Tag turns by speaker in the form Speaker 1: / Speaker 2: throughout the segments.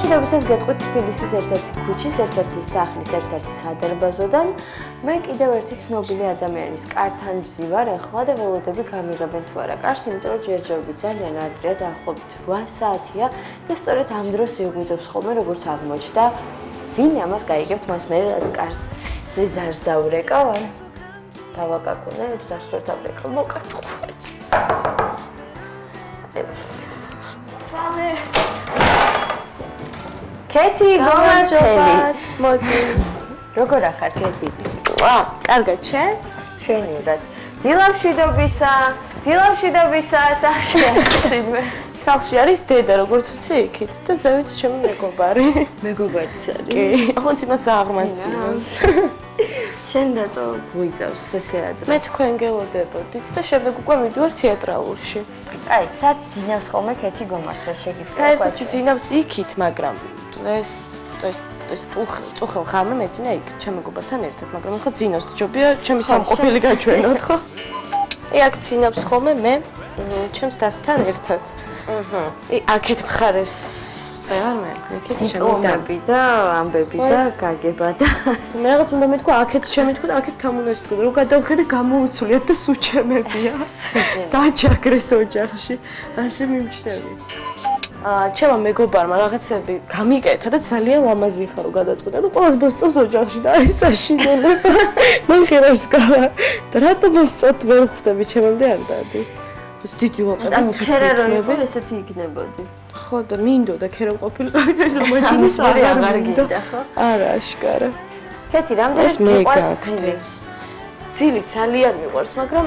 Speaker 1: მშვიდობისას გეტყვით თბილისის ერთ-ერთი ქუჩის, ერთ-ერთი სახლის, ერთ-ერთი სადარბაზოდან. მე კიდევ ერთი ცნობილი ადამიანის კართან ვზივარ ახლა და ველოდები გამიღებენ თუ არა კარს, იმიტომ რომ ჯერჯერობით ძალიან ადრეა, დაახლოებით 8 საათია და სწორედ ამ დროს იღვიძებს ხოლმე როგორც აღმოჩნდა. ვინ ამას გაიგებთ მას მე რაც კარს ზარს დაურეკავ არა? დავაკაკუნე, ზარს ვერ დავრეკავ, მოკატყვეთ.
Speaker 2: Vale.
Speaker 1: კეთი, მომართელი.
Speaker 2: მოდი.
Speaker 1: როგორ ახარ, კეთი?
Speaker 2: კარგად შენ?
Speaker 1: შენივრად. დილამშვიდობისა, სახში არის იმე.
Speaker 2: სახლში არის დედა, როგორც ვიცი, იქით და ზევით ჩემი მეგობარი.
Speaker 1: მეგობარიც არის.
Speaker 2: კი, ახლა იმას აღმაცინებს.
Speaker 1: შენ რატო გვიწევს ესე ადრე?
Speaker 2: მე თქვენ გელოდებოდით და შემდეგ უკვე მივდივარ თეატრალურში.
Speaker 1: აი, სად ძინავს ხოლმე კეთი გომართა შეგიძლია?
Speaker 2: საერთოდ ძინავს იქით, მაგრამ ეს წუხელ ხამე მეძინა იქ ჩემ მეგობართან ერთად, მაგრამ ახლა ძინავს ჯობია ჩემი სამყოფელი გაჩვენოთ, ხო? აქ ძინავს ხოლმე მე ჩემს დასთან ერთად. აქეთ მხარეს წევარ მე, იქეთ ჩემი
Speaker 1: დიპლომები და ამბები და გაგება და
Speaker 2: მე რაღაც უნდა მეთქვა, აქეთ ჩემი თქვა და აქეთ თამ უნდა ეთქვა, რომ გადავხედე გამოუცვლიათ და სულ ჩემებია. დააჩაგრეს ოჯახში. ასე მიმჩნევი. ჩემო მეგობარმა რაღაცები გამიკეთა და ძალიან ლამაზი ხარო გადაწყვიტა და ყველას მოსწონს ოჯახში და არის საშინელება. ნახერას გავა. და რატომ მოსწონთ ვერ ხვდები ჩემამდე არ დადის. ეს დიდი ლოყები.
Speaker 1: ანუ ქერა რო იყო ესეთი იქნებოდი.
Speaker 2: ხო და მინდოდა ქერა ყოფილიყავი და ეს მოიჩინეს აღარ გინდა ხო? არა, აშკარა.
Speaker 1: კეთი, რამდენად მიყვარს ძილი?
Speaker 2: ძილი ძალიან მიყვარს, მაგრამ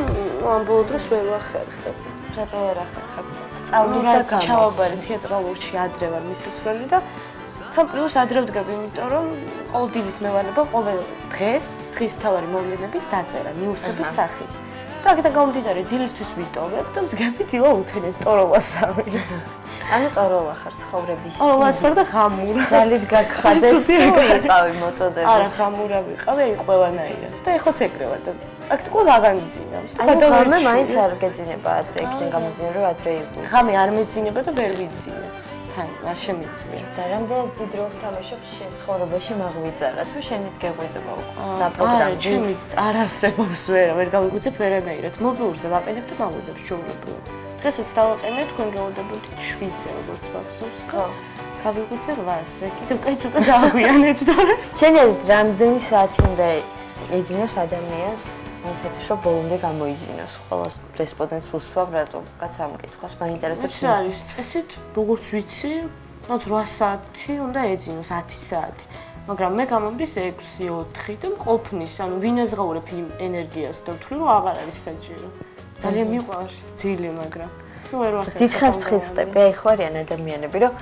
Speaker 2: ამ ბოლო დროს ვერ ვახერხებ.
Speaker 1: რატო ვერ ახერხებ? სწავლის და გამო.
Speaker 2: ჩავაბარე თეატრალურში ადრე ვარ მისასვლელი და თან პლუს ადრე ვდგები, იმიტომ რომ ყოველ დილით მევალება ყოველ დღის მთავარი მოვლენების დაწერა ნიუსების სახით. და აქედან გამომდინარე დილისთვის ვიტოვებ და ვდგები დილა უთენეს ტოროლასავი.
Speaker 1: ანუ ტოროლა ხარ ცხოვრების.
Speaker 2: ტოროლას ვარ და ღამურა.
Speaker 1: ძალით გაგხადეს თუ იყავი მოწოდები.
Speaker 2: არა, ღამურა ვიყავი, აი ყველანაირად. და ეხლაც ეგრევა და პრაქტიკულად აღარ მძინავს.
Speaker 1: ანუ ღამე მაინც არ გეძინება ადრე, იქიდან გამომდინარე რომ ადრე იყო.
Speaker 2: ღამე არ მეძინება და ვერ ვიძინე. თან არ შემიძლია.
Speaker 1: და რამდენად დიდ როლს თამაშობს შენ ცხოვრებაში მაღვიძარა თუ შენით გეღვიძება და პროგრამები?
Speaker 2: ჩემის არ არსებობს ვერ გავიღვიძებ ვერანაირად. მობილურზე ვაყენებ და მაღვიძებ ჩვეულებრივად. დღესაც დავაყენე თქვენ გელოდებოდით 7-ზე როგორც ვახსოვს. ხო. გავიღვიძე 8-ზე. კიდევ კაი ცოტა დააგვიანეთ და
Speaker 1: შენი აზრით რამდენი საათი უნდა ეძინოს ადამიანს, ისეთი რომ ბოლომდე გამოიძინოს? ყველა რესპონდენტს უსვამ რატო? კაც ამკითხავს, მაინტერესებს.
Speaker 2: ეს არის წესით, როგორც ვიცი, რაც 8 საათი უნდა ეძინოს, 10 საათი. მაგრამ მე გამომდის 6-4 და მყოფნის, ანუ ვინაზღაურებ იმ ენერგიას და ვთვლი რომ აღარ არის საჭირო. ძალიან მიყვარს ძილი, მაგრამ ვერ ვახერხებ.
Speaker 1: დიდხანს ფხისტები, აი ხო არიან ადამიანები, რომ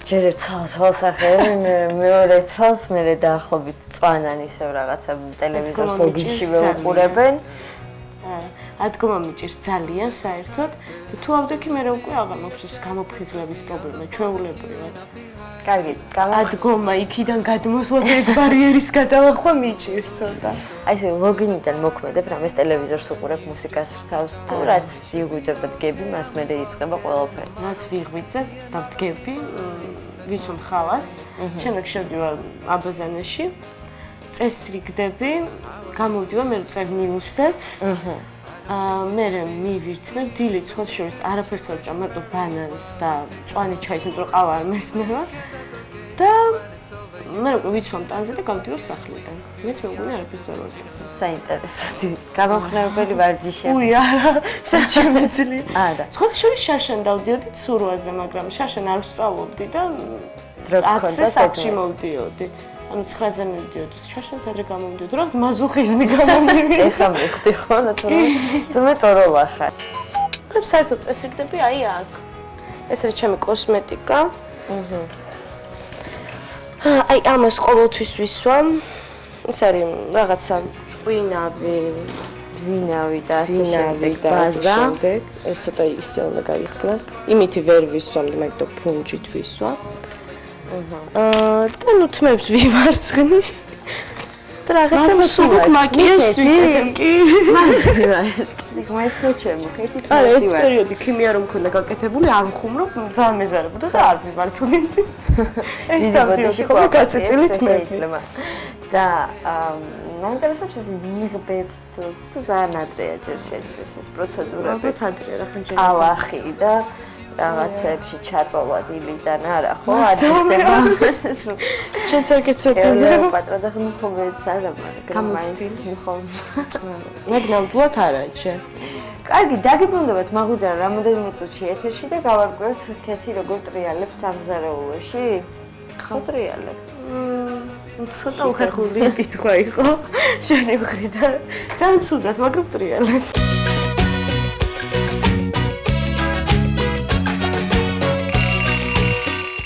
Speaker 1: ჯერ ერთ თვალს ახერხებენ, მეორე თვალს მერე დაახლოებით წვანან ისევ რაღაცა ტელევიზორს ლოგინში ვეუყურებენ.
Speaker 2: ადგომა მიჭირს ძალიან საერთოდ და თუ ავდექი მე უკვე აღარ მაქვს ეს გამოფხიზლების პრობლემა ჩვეულებრივად.
Speaker 1: კარგი,
Speaker 2: ადგომა იქიდან გადმოსვლა და ეგ ბარიერის გადალახვა მიჭირს ცოტა.
Speaker 1: აი ესე ლოგინიდან მოქმედებ, რამეს ტელევიზორს უყურებ, მუსიკას რთავს თუ რაც იღვიძებ და დგები, მას მერე იწყება ყველაფერი.
Speaker 2: რაც ვიღვიძებ და ვდგები, ვიცნობ ხალათს, შემდეგ შევდივარ აბაზანაში, წესრიგდები, გამოვდივარ მე წერ ნიუსებს. მე მივირთმე დილით სხვათა შორის არაფერს არ ვჭამ, მარტო ბანანს და მწვანე ჩაის, იმიტომ რომ ყავა არ მესმევა. და მე უკვე ვიცვამ ტანზე და გავდივარ სახლიდან. მეც მეგონი არაფერს არ ვაკეთებ.
Speaker 1: საინტერესო გამომხნევებელი ვარჯიშები.
Speaker 2: უი, არა, საჩემეძლი.
Speaker 1: არა.
Speaker 2: სხვათა შორის შაშან დავდიოდი ცურვაზე, მაგრამ შაშან არ ვსწავლობდი და
Speaker 1: დრო გქონდა
Speaker 2: სახლში მოვდიოდი. ანუ 9-ზე მივდიოდი, შაშანს ადრე გამომდიოდი, რა მაზოხიზმი გამომივიდა.
Speaker 1: ეხლა მივხვდი ხო, თურმე ტოროლა ხარ.
Speaker 2: მაგრამ საერთოდ წესრიგდები აი აქ. ეს არის ჩემი კოსმეტიკა. აი ამას ყოველთვის ვისვამ. ეს არის რაღაცა ჭვინავი,
Speaker 1: ბზინავი და ასე შემდეგ ბაზა.
Speaker 2: ეს ცოტა ისე უნდა გაიხსნას. იმითი ვერ ვისვამ, მაგრამ ფუნჯით ვისვამ. და ნუ თმებს ვიმარცხნი. და რაღაცა მსუბუქ მაკიაჟს ვიკეთებ კი.
Speaker 1: მასი ვარ. ხმაით ხოჩემო, კეთით
Speaker 2: არა,
Speaker 1: მასი
Speaker 2: ეს
Speaker 1: ვარ.
Speaker 2: პერიოდი ქიმია რომ მქონდა გაკეთებული, არ ვხუმრობ, ძალიან მეზარებოდა და არ ვიმარცხდით. ეს დავდიოდი ხოლმე გაწიწილით მე.
Speaker 1: შეიძლება. და მაინტერესებს ეს მიღბებს თუ ძალიან ადრეა ჯერ შენთვის ეს პროცედურები.
Speaker 2: ალბათ ადრეა რა ხანჯერ.
Speaker 1: ალახი და რაღაცებში ჩაწოლა დილიდან არა ხო? ადიხდება ეს.
Speaker 2: შენ წარ გეცოდინე.
Speaker 1: პატრა და ხმობეც არა, მაგრამ მაინც ხომ.
Speaker 2: ნამდვილად არა ჯერ.
Speaker 1: კარგი, დაგიბრუნდებათ მაღვიძარა რამოდენიმე წუთში ეთერში და გავარკვევთ ქეთი როგორ ტრიალებს სამზარეულოში. ხო ტრიალებ.
Speaker 2: ცოტა უხერხული კითხვა იყო შენი მხრიდან. ძალიან ცუდად, მაგრამ ტრიალებ.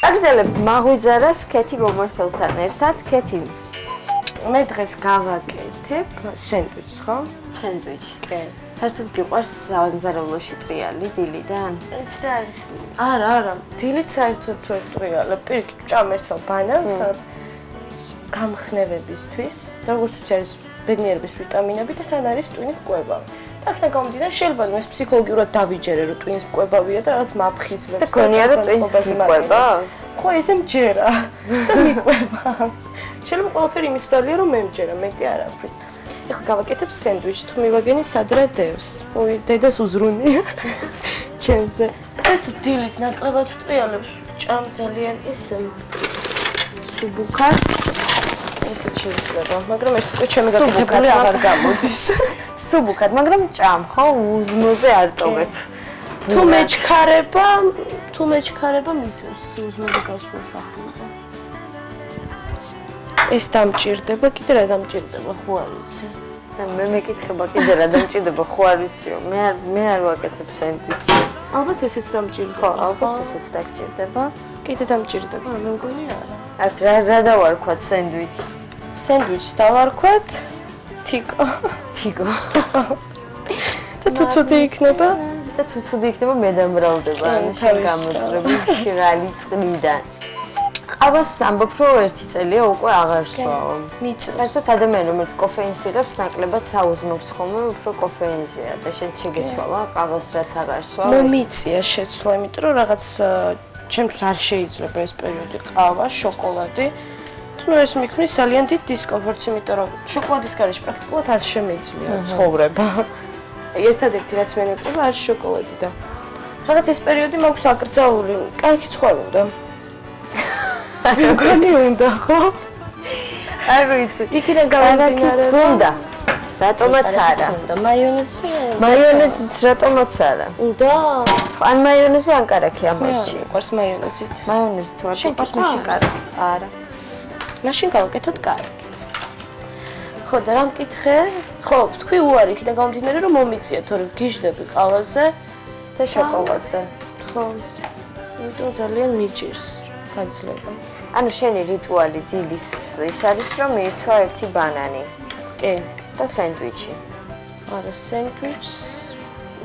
Speaker 1: აგზელებ მაღვიძარას ქეთი გომართელთან ერთად. ქეთი,
Speaker 2: მე დღეს გავაკეთებ სენდვიჩს, ხო?
Speaker 1: სენდვიჩი.
Speaker 2: კი.
Speaker 1: საერთოდ გიყვარს სამზარეულოში ტრიალი დილიდან?
Speaker 2: ეს რა არის? არა, დილით საერთოდ ვერ ტრიალებ. პირიქით ჭამერცალ ბანანს, სადაც გამხნევებისთვის, და როგორც ვიცი არის ბედნიერების ვიტამინები და თან არის ტვინის მკვლევარი. და ახლა გამომდინარე შეიძლება ეს ფსიქოლოგიურად დავიჯერე რომ ტვინის მკვლევარია და რაღაც მაფხისლებს
Speaker 1: და გონია რომ ტვინს მკვლევავს?
Speaker 2: ხო ესე მჯერა და მიყვევავს. შეიძლება ყველაფერი იმის ბალია რომ მე მჯერა, მეტი არაფრის. ეხლა გავაკეთებ სენდვიჩს, თუ მივაგენი სადრა დევს. ой, დედას უზრუნია ჩემზე. საერთოდ დილით ნაკლებად ვტრიალებს, ჭამ ძალიან ესე სუბუქა. ესე შეიძლება, მაგრამ ეს უკვე ჩემი გაკეთებული აღარ გამოდის.
Speaker 1: სუბუქად, მაგრამ ჭამ ხო, უზმოზე არ ტოვებ.
Speaker 2: თუ მეჩქარება მიწევს უზმოზე გასვლა სახლიდან. ეს დამჭირდება, კიდე რა დამჭირდება, ხო არ ვიცი.
Speaker 1: და მე მეკითხება კიდე რა დამჭირდება, ხო არ ვიციო. მე არ ვაკეთებ სენდვიჩი.
Speaker 2: ალბათ ესეც დამჭირდება.
Speaker 1: ხო, ალბათ ესეც დაგჭირდება.
Speaker 2: კიდე დამჭირდება, მე მგონი არა.
Speaker 1: არც რა დავარქვათ სენდვიჩს?
Speaker 2: სენდვიჩს დავარქვათ თიკო.
Speaker 1: თიგო.
Speaker 2: და თუ ცუდი იქნება?
Speaker 1: და თუ ცუდი იქნება მე დამრავლდება, ანუ შენ გამოძრები შრალი წყლიდან. ყავას ამბობ რომ ერთი წელია უკვე აღარ სვავ.
Speaker 2: მიწევს.
Speaker 1: საერთოდ ადამიანი რომელიც კოფეინს იღებს, ნაკლებად საუზმობს ხოლმე უფრო კოფეინზეა და შენ შეგეცვალა ყავას რაც აღარ სვავ.
Speaker 2: მომიწია შეცვლა, იმიტომ რომ რაღაც ჩემთვის არ შეიძლება ეს პერიოდი ყავა, შოკოლადი. ну ეს მიქმნის ძალიან დიდ დისკომფორტს, იმიტომ რომ შოკოლადის გარეშე პრაქტიკულად არ შემიძლია ცხოვრება. ერთადერთი რაც მე მეყვება არის შოკოლადი და რაღაც ეს პერიოდი მაქვს აკრძალული, კარგი ცხოვრება. მგონი უნდა ხო?
Speaker 1: არ ვიცი.
Speaker 2: იქიდან გამომდინარე
Speaker 1: უნდა. რატომაც არა.
Speaker 2: უნდა მაიონეზი?
Speaker 1: მაიონეზიც რატომაც არა.
Speaker 2: უნდა?
Speaker 1: ან მაიონეზი ან კარაქი ამაში.
Speaker 2: ყავს მაიონეზით.
Speaker 1: მაიონეზი თუ არ გიყავს მაშინ კარაქი. არა.
Speaker 2: მაშინ გავაკეთოთ კარაქი. ხო და რა მკითხე? ხო, თქვი უარი იქიდან გამომდინარე რომ მომიწია, თორემ გიჟდები ყავაზე
Speaker 1: და შოკოლადზე.
Speaker 2: ხო. იმიტომ ძალიან მიჭირს გაძლება.
Speaker 1: ანუ შენი რიტუალი დილის ის არის რომ მიირთვა ერთი ბანანი.
Speaker 2: კი.
Speaker 1: და სენდვიჩი.
Speaker 2: არა, სენდვიჩს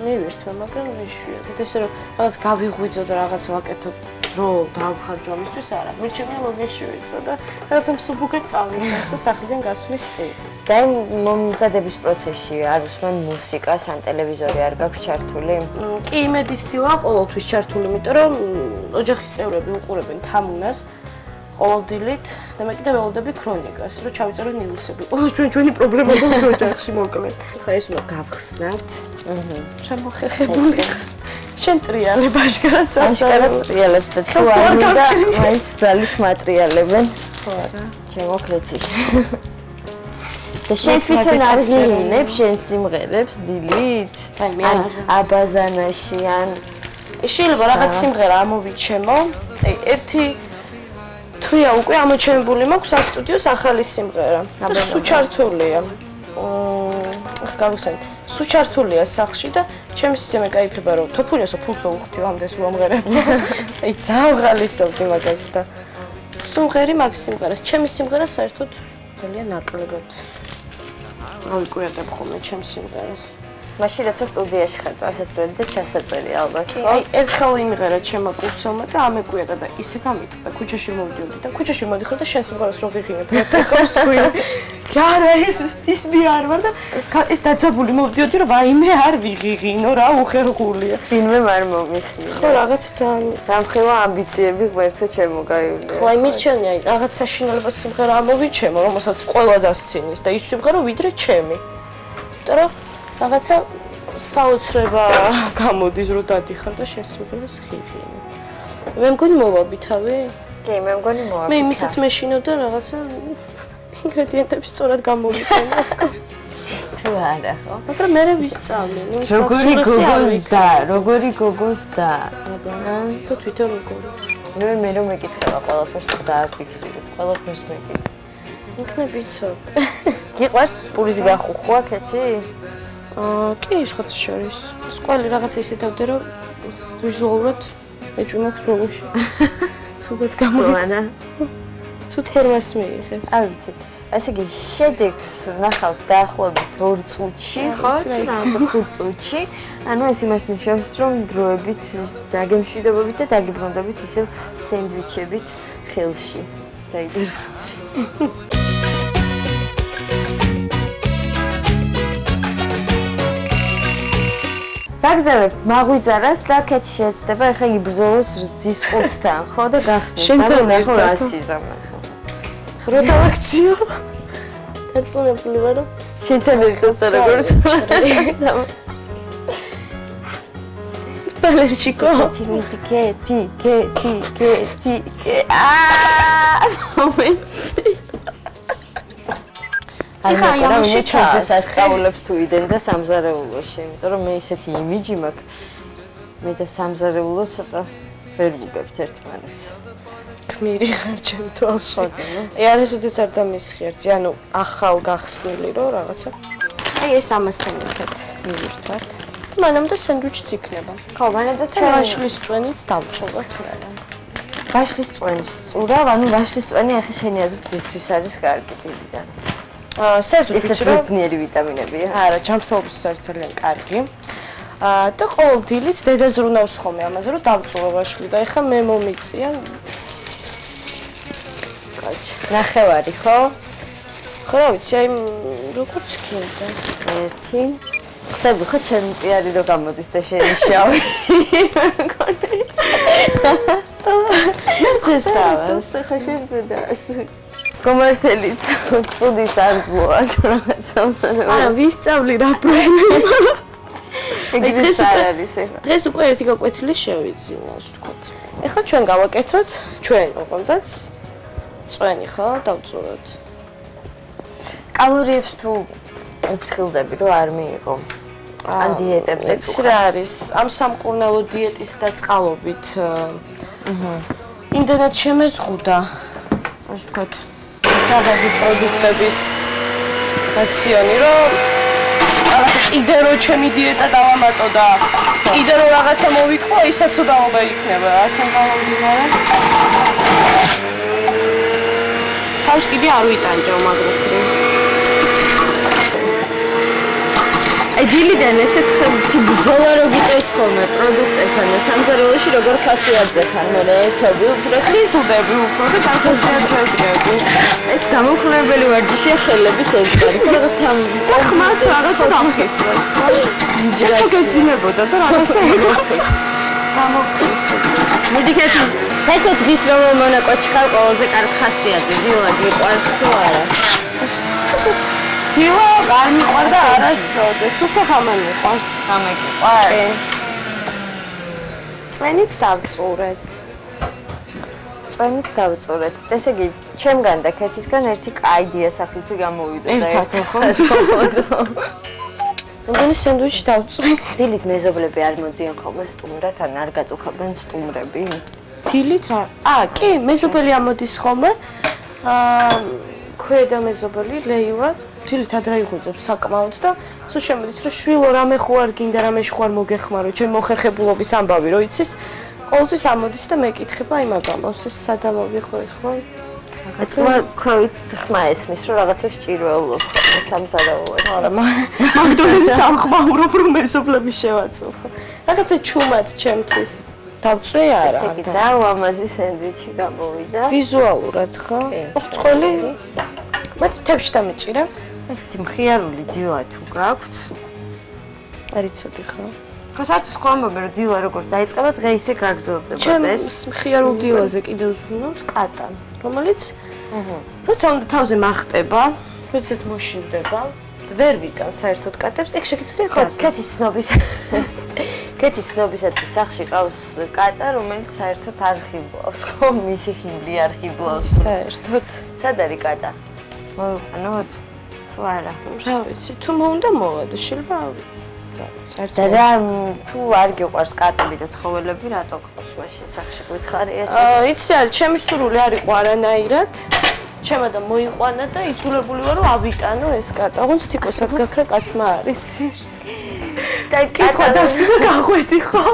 Speaker 2: მივირთვა, მაგრამ მეშვიათად. ესე რომ რაღაც გავიღვიძო და რაღაც ვაკეთო დრო დავხარჯო ამისთვის არა. მირჩენია ლოგიაში ვიწო და რაღაცა მსუბუქად წავიდე სახლიდან გასვლის წინ.
Speaker 1: და იმ მომზადების პროცესში არ უსმენ მუსიკას ან ტელევიზორი არ გაქვს ჩართული?
Speaker 2: კი, იმედის დილა ყოველთვის ჩართული, იმიტომ რომ ოჯახის წევრები უყურებენ თამუნას ყოველდილით და მე კიდე ველოდები ქრონიკას, რომ ჩავიწერო ნიუსები. ჩვენი პრობლემა გვაქვს ოჯახში მოკლედ. ხა ეს უნდა გავხსნათ. შემოხერხებული. შენ ტრიალებ აშკარად
Speaker 1: აშკარად ტრიალებ და თუ არ მინდა მაინც ძალით მატრიალებენ.
Speaker 2: ხო არა.
Speaker 1: ჩემო ქეთი. და შენ თვითონ არ ღირინებ შენ სიმღერებს დილით?
Speaker 2: აი მე
Speaker 1: ან აბაზანაში ან
Speaker 2: შეიძლება რაღაც სიმღერა ამოვიჩემო. აი ერთი თვია უკვე ამოჩენებული მაქვს ასტუდიოს ახალი სიმღერა. და სულ ჩართულია. ახლა გავიხსენებ. სულ ჩართულია სახლში და ჩემი სისტემა кайფება რომ თოფულიასო ფულსო უხთიო ამდენს უამღერებ. აი ძალიან ღალისობდი მაგას და სიმღერი მაგ სიმღერას, ჩემი სიმღერა საერთოდ ძალიან ნაკლებად. გავიკვირდებ ხოლმე ჩემ სიმღერას.
Speaker 1: მაშინ როცა სტუდიაში ხარ, ასესტრები და ჩასაწერი ალბათ, ხო?
Speaker 2: აი ერთხელ იმღერა ჩემმა კურსელმა და ამეკვირდა და ისე გამიწდა ქუჩაში მოვიდოდი და ქუჩაში მოდიხარ და შენ სიმღერას რო ვიღინებ. ერთხელ თქვი ჯარა ის მე არ ვარ და ეს დაძაბული მოვდიოდი რომ ვაიმე არ ვიღიღინო რა უხერხულია.
Speaker 1: ვინმე არ მომისმინა.
Speaker 2: ხო რაღაც ძალიან
Speaker 1: დამხილა ამბიციები ღმერთო ჩემო გაივლია.
Speaker 2: ხო აი მირჩენია რაღაც საშინელება სიმღერა ამოვიჩემო რომელსაც ყველა დასცინის და ის სიმღერა ვიდრე ჩემი. იმიტომ რომ რაღაცა საოცრება გამოდის რომ დადიხარ და შესრულებას ხიხინე. მე მგონი მოვაბი თავი?
Speaker 1: კი, მე მგონი მოვაბი.
Speaker 2: მე იმისაც მეშინობდა რაღაცა ინგრედიენტები სწორად გამოვიყენა თქო.
Speaker 1: თუ არა ხო?
Speaker 2: მაგრამ მე ვისწავლე.
Speaker 1: როგორი გოგოს და.
Speaker 2: და თვითონ როგორი.
Speaker 1: მე რომ მეკითხება ყველაფერს თუ დააფიქსირეთ, ყველაფერს მეკითხ.
Speaker 2: იქნებ იცოდ.
Speaker 1: გიყვარს პურის გახუხვა აქეთი?
Speaker 2: კი, სხვათა შორის. სკოლი რაღაცა ისე დავდე რომ ვიზუალურად ეჭვმაქვს ბოლოში. ცუდად გამოიყენა. ცუდ ფორმას მიიღეს.
Speaker 1: არ ვიცი. ესე იგი, შედეგს ნახავთ დაახლოებით 2 წუთში, ხო? თუ რა 5 წუთში. ანუ ეს იმას ნიშნავს, რომ დროებით დაგემშვიდობებით და დაგიბრუნდებით ისევ სენდვიჩებით ხელში. დაიდერ ხელში. დაგზავნებთ მაღვიძარას და კეთი შეეცდება ახლა იბრძოლოს რძის ხუთთან, ხო და გახსნეს.
Speaker 2: შენთან ერთად
Speaker 1: ასიზამე.
Speaker 2: ხროთა აქციო. დაწუნებული ვარო.
Speaker 1: შენთან ერთად როგორც.
Speaker 2: ბალერჩიკო.
Speaker 1: კეთი. მომეცი.
Speaker 2: ახლა ამაში
Speaker 1: ჩანს სასწაულებს თუ იდენ და სამზარეულოში, იმიტომ რომ მე ისეთი იმიჯი მაქვს. მე და სამზარეულო ცოტა ვერ ვუგებთ ერთმანეთს.
Speaker 2: ქმირი ხარ ჩემ თვალში.
Speaker 1: ხოდო.
Speaker 2: არის უდეც არ დამისხიერთი, ანუ ახალ გახსნილი რო რაღაცა. აი ეს ამასთან ერთად მივირთვათ. და მანამდე სენდვიჩიც იქნება.
Speaker 1: ხო, მანამდე
Speaker 2: ჩვენაშლის წვენიც დავწუვათ რა.
Speaker 1: ვაშლის წვენის წურავ, ანუ ვაშლის წვენი ახლა შენი აზრით რისთვის არის კარგი დილიდან?
Speaker 2: საერთოდ
Speaker 1: ესეც ბედნიერი ვიტამინებია.
Speaker 2: არა, ჯანმრთელობისთვის ძალიან კარგი. და ყოველ დილით დედა ზრუნავს ხოლმე ამაზე, რომ დავწუვა ვაშლი და ეხლა მე მომიწია. კაჩი.
Speaker 1: ნახევარი, ხო?
Speaker 2: ხო, რა ვიცი, აი როგორც კიდე.
Speaker 1: 1. ხდები ხო ჩემი პიარი რო გამოდის და შენი შავი.
Speaker 2: მეცესტავს.
Speaker 1: ხო შემძედას. კომერსელი ცუდის არძლოა თუ რაღაცა.
Speaker 2: არა, ვისწავლი რა პრობლემა.
Speaker 1: ეგრეც არ არის ეხლა.
Speaker 2: დღეს უკვე ერთი გაკვეთილი შევიძინა, ასე ვთქვათ. ეხლა ჩვენ გავაკეთოთ, ჩვენ ოღონდაც წვენი ხო, დავწუროთ.
Speaker 1: კალორიებს თუ უფრთხილდები რომ არ მიიღო. ან დიეტებზე
Speaker 2: ეს რა არის? ამ სამკურნალო დიეტის დაწყალობით იმდენად შემეზღუდა, ასე ვთქვათ, საღები პროდუქტების რაციონი, რომ კიდე რო ჩემი დიეტა დავამატო და კიდე რო რაღაცა მოვიკლო, ისაც უდაობა იქნება. აქან გამომდინარე. თავს კიდე არ ვიტანჯავ მაგროხრი.
Speaker 1: აი დილიდან ესეც ხეთი ბრძოლა რო გიწევს ხოლმე პროდუქტებთან და სამზარეულოში როგორ ხასიათზე ხარ, მერე ერთები უფრო
Speaker 2: ხიზლდები უფრო და განხასიათებდები.
Speaker 1: ეს გამომხნეველი ვარჯიშია ხელების ეზგარი. რაღაც თან
Speaker 2: ხმაც რაღაცა დამხისრებს. ჯერ გეძინებოდა და რაღაცა გამოფხიზდა.
Speaker 1: მედიკეთი საერთოდ დღის რომ მონაკვეთში ხარ ყველაზე კარგი ხასიათი დილა გიყვარს თუ არა?
Speaker 2: დილა არ მიყვარდა არასოდეს, უფრო ხამა მიყვარს.
Speaker 1: ხამა გიყვარს?
Speaker 2: წვენიც დავწურეთ.
Speaker 1: წვენიც დავწურეთ. ესე იგი, ჩემგან და კეთისგან ერთი კაი დიასახლისი გამოვიდა და
Speaker 2: ერთად ხო? მგონი სენდვიჩი დავწურე.
Speaker 1: დილით მეზობლები არ მოდიან ხოლმე სტუმრად, ან არ გაწუხებენ სტუმრები?
Speaker 2: დილით არ? კი, მეზობელი ამოდის ხოლმე. ქვედა მეზობელი ლეილა დილით ადრე იხუძებს საკმაოდ და სულ შემოდის რომ შვილო რამე ხო არ გინდა რამე ხوار მოგეხმარო ჩემ მოხერხებულობის ამბავი რო იცის ყოველთვის ამოდის და მეკითხება აი მაგამავს ეს სადამოვიხო ხო
Speaker 1: რაღაცა ქვევით ხმა ესმის რომ რაღაცებს ჭირველობ ხოლმე სამზარეულოში
Speaker 2: არა მაგდონელის არ ხმაურობ რომ მეზობლები შევაწუხო რაღაცა ჩუმად ჩემთვის დავწვე არა
Speaker 1: ესე იგი ძალიან ლამაზი სენდვიჩი გამოვიდა
Speaker 2: ვიზუალურად ხო? წყალი მათ თებში დამეჭირა.
Speaker 1: ესეთი მხიარული დილა თუ გაქვთ?
Speaker 2: არ იცოდი ხო?
Speaker 1: ხო საერთოდ ხო ამბობენ რომ დილა როგორც დაიწყება დღე ისე გაგრძელდება და ეს
Speaker 2: მხიარულ დილაზე კიდევ ზრუნავს კატა, რომელიც როცა უნდა თავზე მახტება, როდესაც მოშივდება, ვერ ვიტან საერთოდ კატებს, ეგ შეგიძლია
Speaker 1: ხო, კეთის ცნობისათვის სახლში ყავს კატა, რომელიც საერთოდ არ ხიბლავს, ხო, მისი ხიბლი არ ხიბლავს.
Speaker 2: საერთოდ.
Speaker 1: სად არის კატა? მოვიყვანოთ? თუ არა?
Speaker 2: რა ვიცი, თუ მოუნდა მოვა და შეიძლება
Speaker 1: და რა თუ არ გიყვარს კატები და ცხოველები, რატო ყავს მაშინ სახლში გითხარი ესე?
Speaker 2: იცი რა, ჩემი სურვილი არ იყო არანაირად. ჩემა და მოიყვანა და იძულებული ვარ რომ ავიტანო ეს კატა. ოღონდ თიკოსად გაქრა კაცმა არ იცის.
Speaker 1: და
Speaker 2: კითხვა დასულა გაღვედი ხო?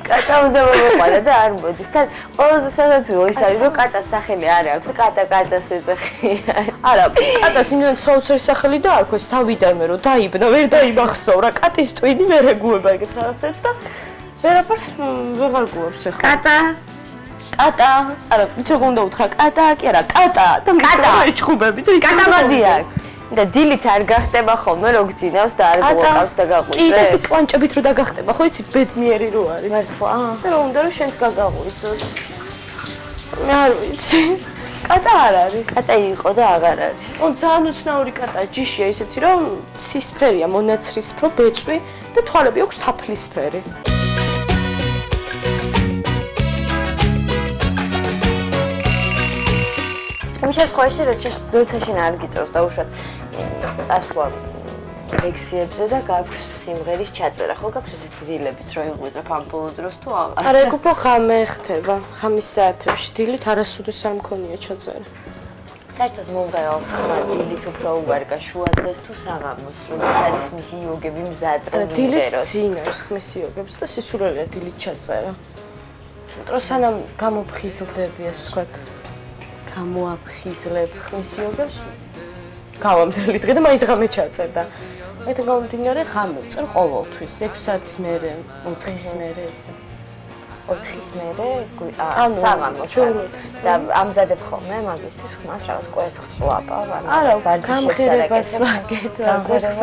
Speaker 1: კატა უნდა მოიყვანა და არ მოდის. თან ყველაზე სასაცილო ის არის რომ კატას სახელი არ აქვს. კატას ეძახია.
Speaker 2: არა, კატას იმდენ საოცარი სახელი დაარქვეს თავიდანვე რომ დაიბნა, ვერ დაიმახსოვრა. კატის ტვინი ვერ ეგუება ეგეთ რაღაცებს და ვერაფერს ვეღარ გუობს ახლა. კატა, არა, ვიცი როგორ უნდა უთხრა, კატა კი არა, კატა და კატა ეჭხუბები და
Speaker 1: კატა მოდია. და დილით არ გახტება ხოლმე რო გძინავს და არ გულყავს და გაყვიწეს.
Speaker 2: კი, ეს პლანჭებით რო დაგახტება, ხო იცი, ბედნიერი რო არის.
Speaker 1: მართლა.
Speaker 2: და რა უნდა რომ შენც გაგაღვიძოს. მე არ ვიცი. კატა არ არის.
Speaker 1: კატა იყო და აღარ არის.
Speaker 2: ძალიან უცნაური კატა, ჯიშია ისეთი რომ ცისფერია, მონაცრისფრო ბეწვი და თვალები აქვს თაფლისფერი.
Speaker 1: იმ შემთხვევაში როცა შენ არ გიწევს და უშუალოდ წასვლა ლექციებზე და გაქვს სიმღერის ჩაწერა, ხო გაქვს ესეთი დილებიც რომ იღვიძებ ამ ბოლო დროს თუ აღარ?
Speaker 2: არა, ეგ უფრო ღამე ხდება, ღამის საათებში, დილით არასოდეს არ მქონია ჩაწერა.
Speaker 1: საერთოდ მომღერალს ხმა დილით უფრო უვარგა შუა დღეს თუ საღამოს, როდის არის მისი იოგები მზად რომ
Speaker 2: არა, დილით ძინავს ხმის იოგებს და სისულელია დილით ჩაწერა. მეტყვი სანამ გამოფხიზლდები ეს ვთქვათ. გამოაფხიზლებ ხმის იოგებს. გავამძელი დღე და მაინც ღამე ჩაწერდა. მეთქე გამომდინარე ღამე წერ ყოველთვის 6 საათის მერე, 4-ის მერე ესე.
Speaker 1: 4-ის მერე, საღამოს და ამზადებ ხოლმე მაგისტრის ხმას რაღაც კვერცხს ყლაპავ,
Speaker 2: არა, გამღერებას ვაკეთებ,
Speaker 1: კვერცხს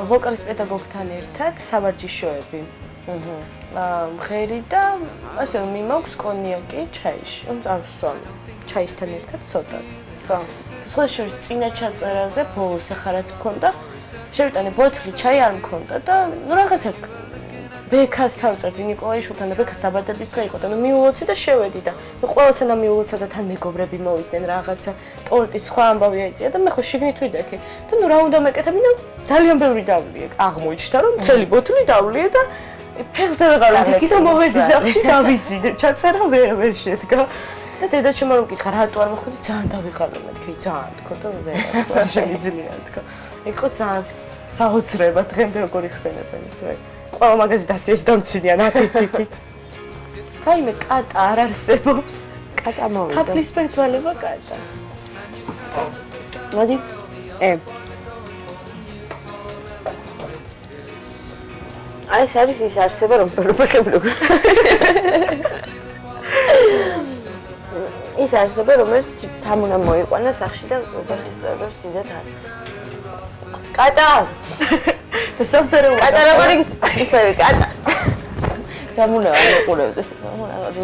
Speaker 2: ვოკალის პედაგოგთან ერთად სავარჯიშოები. მღერი და ასე მიმოქვს კონიაკი ჩაიში. არ ვსვამ ჩაისთან ერთად სოდას.
Speaker 1: ხო.
Speaker 2: სხვა შორის წინა ჩაწერაზე ბოლოს ახარაც მქონდა. შევიტანე ბოთლი ჩაი არ მქონდა და რაღაცა ბექას თავწერდი ნიკოლაიშვილთან და ბექას დაბადების დღე იყო და მიულოცე და შევედი და ყველასანა მიულოცა და თან მეგობრები მოვიდნენ რაღაცა ტორტის სხვა ამბავი აიწია და მე ხო შიგნით ვიდექი და ნუ რა უნდა მეკეთებინა ძალიან ბევრი დავლიე. აღმოიჩნდა რომ მთელი ბოთლი დავლიე და ფეხზე ვეღარ ვიდექი და მოვედი სახლში დავიძინე. ჩაწერა ვერ შედგა. და დედა ჩემო რომ მკითხა რატო არ მოხვედი ძალიან დავიხარდა მეთქი ძალიან თქო და ვერ შემიძლია თქო. ეგ ხო ძალიან საოცრება დღემდე როგორ იხსენებენ ძვე. ყველა მაგაზე დასიეს დამცინიან ათით. რაიმე კატა არ არსებობს.
Speaker 1: კატა მოვიდა.
Speaker 2: თაფლისფერი თვალება კატა.
Speaker 1: მოდი. აი ეს არის ის არსება რომ პერფექტული. ის არსება რომელიც თან უნდა მოიყვანა სახლში და ოჯახის წევრებს დიდად არ. კატა!
Speaker 2: სასწაულო.
Speaker 1: კატა როგორ იცი კატა? თან უნდა აყურებდეს.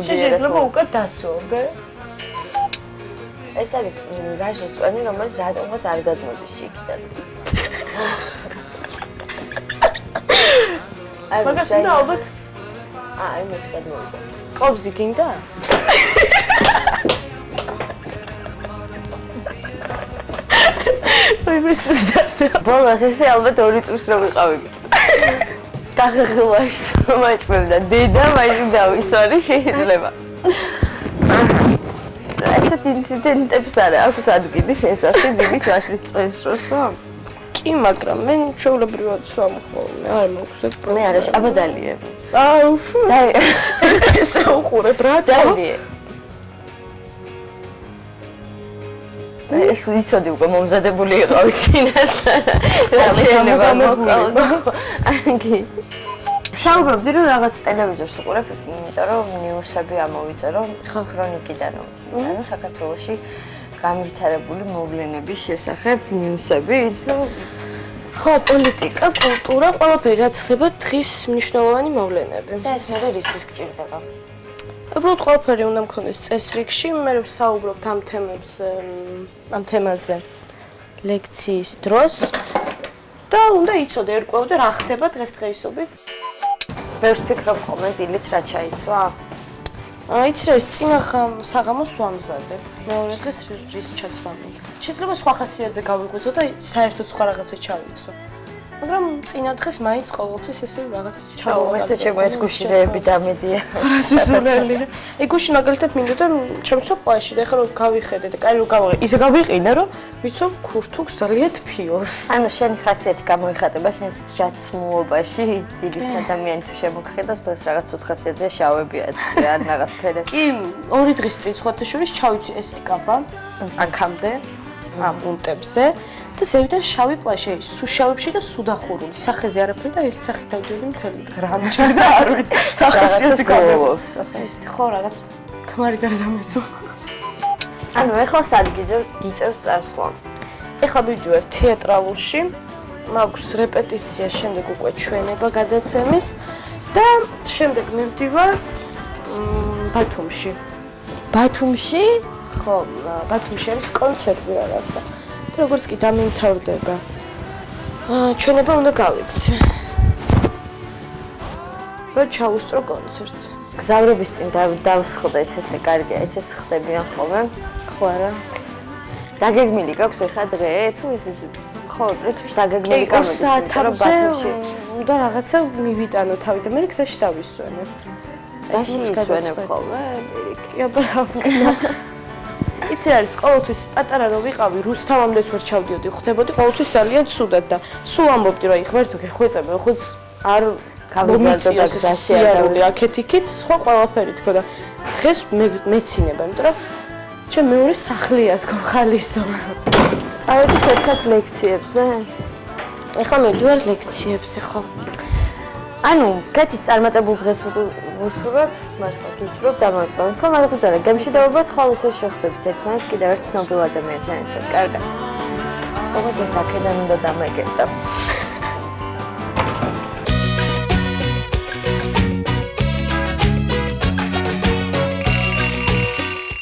Speaker 2: შეიძლება უკეთ დასვავდე.
Speaker 1: ეს არის გაჟის წვენი რომელიც რატომაც არ გადმოდის შიგიდან.
Speaker 2: მაგას უნდა ალბათ
Speaker 1: აი მეც გადმოვიდა.
Speaker 2: ყოფზი გინდა? აი მეც უნდა.
Speaker 1: ბოლოს ესე ალბათ 2 წუთს რო ვიყავი. დაღღილვაში მაჭმევდა დედა, მაინც დავისვარი შეიძლება. ესეთ ინციდენტებს არა აქვს ადგილი შესაძლოა დილით ვაშლის წვენს როსო.
Speaker 2: კი, მაგრამ მე ჩვეულებრივად სვამ ხოლმე, არ მაქვს ეს პრობლემა.
Speaker 1: მე არა, აბადალიე.
Speaker 2: აუ,
Speaker 1: დაი.
Speaker 2: ესე უყურებ რა,
Speaker 1: დაიე. ეს ვიცოდი უკვე მომზადებული იყავი წინასწარ. რა შეიძლება მოგყავს. აგი. საუბრობდი რომ რაღაც ტელევიზორს უყურებ, იმიტომ რომ ნიუსები ამოვიწერო ქრონიკიდან. ანუ საქართველოში გამირთარებული მოვლენების შესახებ ნიუსები?
Speaker 2: ხო, პოლიტიკა, კულტურა, ყველაფერი რაც ხდება დღის მნიშვნელოვანი მოვლენები.
Speaker 1: და ეს მოდე რისთვის გჭირდება?
Speaker 2: უბრალოდ ყველაფერი უნდა მქონდეს წესრიგში, მე ვსაუბრობთ ამ თემაზე ლექციის დროს და უნდა იცოდე ერკვევდე რა ხდება დღესდღეობით.
Speaker 1: ბევრს ფიქრობ ხოლმე დილით რა ჩაიცვა?
Speaker 2: იცი რა ის წინა საღამოს ვამზადე. მეორე დღეს რის ჩაცვამი. შეიძლება სხვა ხასიათზე გავიღვიძო და საერთოდ სხვა რაღაცა ჩავიცო. მაგრამ წინა დღეს მაინც ყოველთვის ესე რაღაც ჩავაგდო.
Speaker 1: მე ჩემო ეს გუშინეები დამედია.
Speaker 2: რასიზმელი. გუშინ მაგალითად მინდოდა ჩემსო პლაჟში და ეხლა რომ გავიხედე და კაი რომ გავაღე. ისე გავიყინე რომ ვიცო ქურთუქს ძალიან თფილს.
Speaker 1: ანუ შენი ხასიათი გამოიხატება შენს ჯაცმულობაში დილით ადამიანი თუ შემოგხედავს და ეს რაღაც უთ ხასიათზე შავები აცი ან რაღაც ფერები.
Speaker 2: კი, 2 დღის წინ სხვათა შორის ჩავიცი ესეთი კაბა აქამდე ამ პუნქტებზე და ზევიდან შავი პლაჟი, სუშავებში და სუდახურული. სახეზე არაფერი და ეს სახით დავდივდი მთელი დღე და არ ვიცი. რა ხასიათი
Speaker 1: გულობს,
Speaker 2: ხო, რაღაც ქმარი გარზამეცო.
Speaker 1: ანუ ეხლა სად გიწევს წასვლა?
Speaker 2: ეხლა მივდივარ თეატრალურში, მაქვს რეპეტიცია, შემდეგ უკვე ჩვენება გადაცემის და შემდეგ მივდივარ ბათუმში.
Speaker 1: ბათუმში?
Speaker 2: ხო, ბათუმში არის კონცერტი რაღაცა. და როგორც კი დამიმთავრდება. ჩვენება უნდა გავიქცე. რომ ჩაუსწრო კონცერტს.
Speaker 1: გზავრების წინ დავსხდეთ, ესე კარგია, ეს ხდებიან ხოლმე.
Speaker 2: ხო არა.
Speaker 1: დაგეგმილი გაქვს ეხა დღე თუ ეს ხო, პრინციპში დაგეგმილი გამოდის, რომ ბათუმში
Speaker 2: და რაღაცა მივიტანო თავი და მე გზაში დავისვენებ.
Speaker 1: გზაში ისვენებ ხოლმე, პირიქით.
Speaker 2: კი, აბა იცი არის ყოველთვის პატარა რო ვიყავი რუსთავამდეც ვერ ჩავდიოდი ხდებოდი ყოველთვის ძალიან ცუდად და სულ ამბობდი რომ იხმერთო გეხვეწები ხოც არ
Speaker 1: გავიზარდო და გზაში
Speaker 2: არ აქეთ-იქით სხვა ყველაფერი თქო და დღეს მეცინება იმიტომ რომ ჩემ მეორე სახლია თქო ხალისო
Speaker 1: წავედით ერთად ლექციებზე
Speaker 2: ეხლა მივდივარ ლექციებზე ხო
Speaker 1: ანუ კაცის წარმატებულ დღეს ვუსურვებ, მართლა გისურვებ დამოწევთ. თქო, მაგალითად, გემში დავუბრალდეთ, ხოლმე ისე შევხვდებით ერთმანეთს კიდევ ერთ ცნობილ ადამიანთან ერთად. კარგად. ოღონდ ეს აქედან უნდა დამეგერდა.